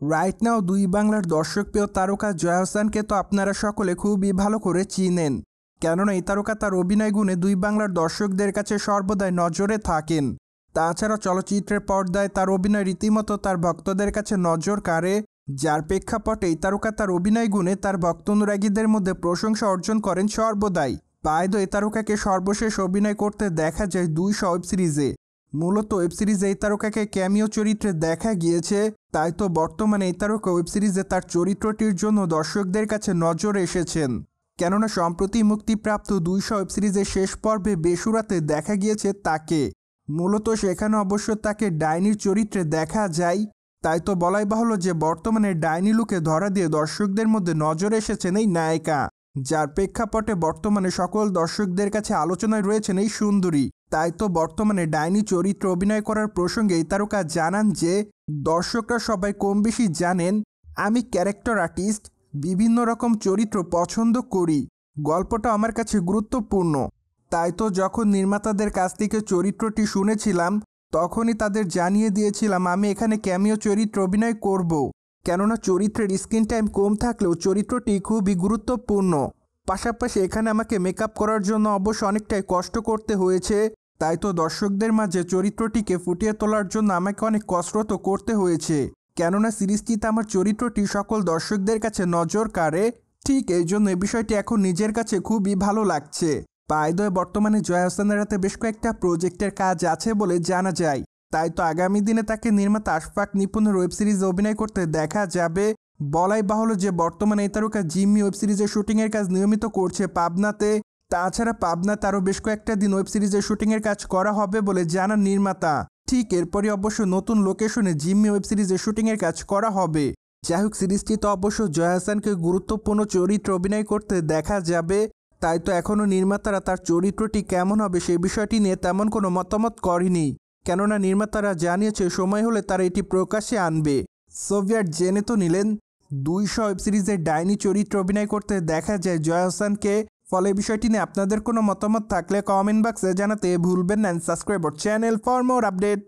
Right now দুই বাংলার দর্শকপ্রিয় তারকা জয়া আহসানকে তো আপনারা সকলে খুবই ভালো করে চিনেন, কেননা এই তারকা তার অভিনয় গুণে দুই বাংলার দর্শকদের কাছে সর্বদাই নজরে থাকেন। তাছাড়া চলচ্চিত্রের পর্দায় তার অভিনয় রীতিমতো তার ভক্তদের কাছে নজর কাড়ে, যার প্রেক্ষাপটে এই তারকা তার অভিনয় গুণে তার ভক্ত-অনুরাগীদের মধ্যে প্রশংসা অর্জন করেন সর্বদাই। বাই দ্য ওয়ে, এই তারকাকে সর্বশেষ অভিনয় করতে দেখা যায় 200 ওয়েব সিরিজে। মূলত ওয়েব সিরিজে এই তারকাকে ক্যামিও চরিত্রে দেখা গিয়েছে, তাই তো বর্তমানে এই তারকা ওয়েব সিরিজে তার চরিত্রটির জন্য দর্শকদের কাছে নজরে এসেছেন। কেননা সম্প্রতি মুক্তিপ্রাপ্ত 200 ওয়েব সিরিজের শেষ পর্বে বেসুরাতে দেখা গিয়েছে তাকে। মূলত সেখানে অবশ্য তাকে ডাইনির চরিত্রে দেখা যায়, তাই তো বলাই বাহুল্য যে বর্তমানে ডাইনি লুকে ধরা দিয়ে দর্শকদের মধ্যে নজরে এসেছেন এই নায়িকা, যার প্রেক্ষাপটে বর্তমানে সকল দর্শকদের কাছে আলোচনায় রয়েছেন এই সুন্দরী। তাই তো বর্তমানে ডাইনি চরিত্রে অভিনয় করার প্রসঙ্গে এই তারকা জানান যে দর্শকরা সবাই কম বেশি জানেন আমি ক্যারেক্টার আর্টিস্ট, বিভিন্ন রকম চরিত্র পছন্দ করি, গল্পটা আমার কাছে গুরুত্বপূর্ণ। তাই তো যখন নির্মাতাদের কাছ থেকে চরিত্রটি শুনেছিলাম তখনই তাদের জানিয়ে দিয়েছিলাম আমি এখানে ক্যামিও চরিত্রে অভিনয় করব, কেননা চরিত্রের স্ক্রিন টাইম কম থাকলেও চরিত্রটি খুবই গুরুত্বপূর্ণ। পাশাপাশি এখানে আমাকে মেকআপ করার জন্য অবশ্য অনেকটাই কষ্ট করতে হয়েছে, তাই তো দর্শকদের মাঝে চরিত্রটিকে ফুটিয়ে তোলার জন্য আমাকে অনেক কসরত করতে হয়েছে, কেননা সিরিজটিতে আমার চরিত্রটি সকল দর্শকদের কাছে নজর কাড়ে। ঠিক এই জন্য এই বিষয়টি এখন নিজের কাছে খুবই ভালো লাগছে। বাই দ্য ওয়ে, বর্তমানে জয়া আহসানের হাতে বেশ কয়েকটা প্রজেক্টের কাজ আছে বলে জানা যায়, তাই তো আগামী দিনে তাকে নির্মাতা আশফাক নিপুণের ওয়েব সিরিজে অভিনয় করতে দেখা যাবে। বলাই বাহুল্য যে বর্তমানে এই তারকা জিম্মি ওয়েব সিরিজের শুটিংয়ের কাজ নিয়মিত করছে পাবনাতে। তাছাড়া পাবনাতে আরও বেশ কয়েকটা দিন ওয়েব সিরিজের শুটিংয়ের কাজ করা হবে বলে জানান নির্মাতা। ঠিক এরপরই অবশ্য নতুন লোকেশনে জিম্মি ওয়েব সিরিজের শুটিংয়ের কাজ করা হবে। যাই হোক, সিরিজটিতে অবশ্য জয়া আহসানকে গুরুত্বপূর্ণ চরিত্রে অভিনয় করতে দেখা যাবে, তাই তো এখনও নির্মাতারা তার চরিত্রটি কেমন হবে সেই বিষয়টি নিয়ে তেমন কোনো মতামত করেনি, কেননা নির্মাতারা জানিয়েছে সময় হলে তারা এটি প্রকাশ্যে আনবে। সোভিয়েট জেনে তো নিলেন 200 ওয়েব সিরিজের ডাইনি চরিত্রে অভিনয় করতে দেখা যায় জয়া আহসানকে। ফলে বিষয়টি নিয়ে আপনাদের কোনো মতামত থাকলে কমেন্ট বক্সে জানাতে ভুলবেন না। Subscribe our channel for more update.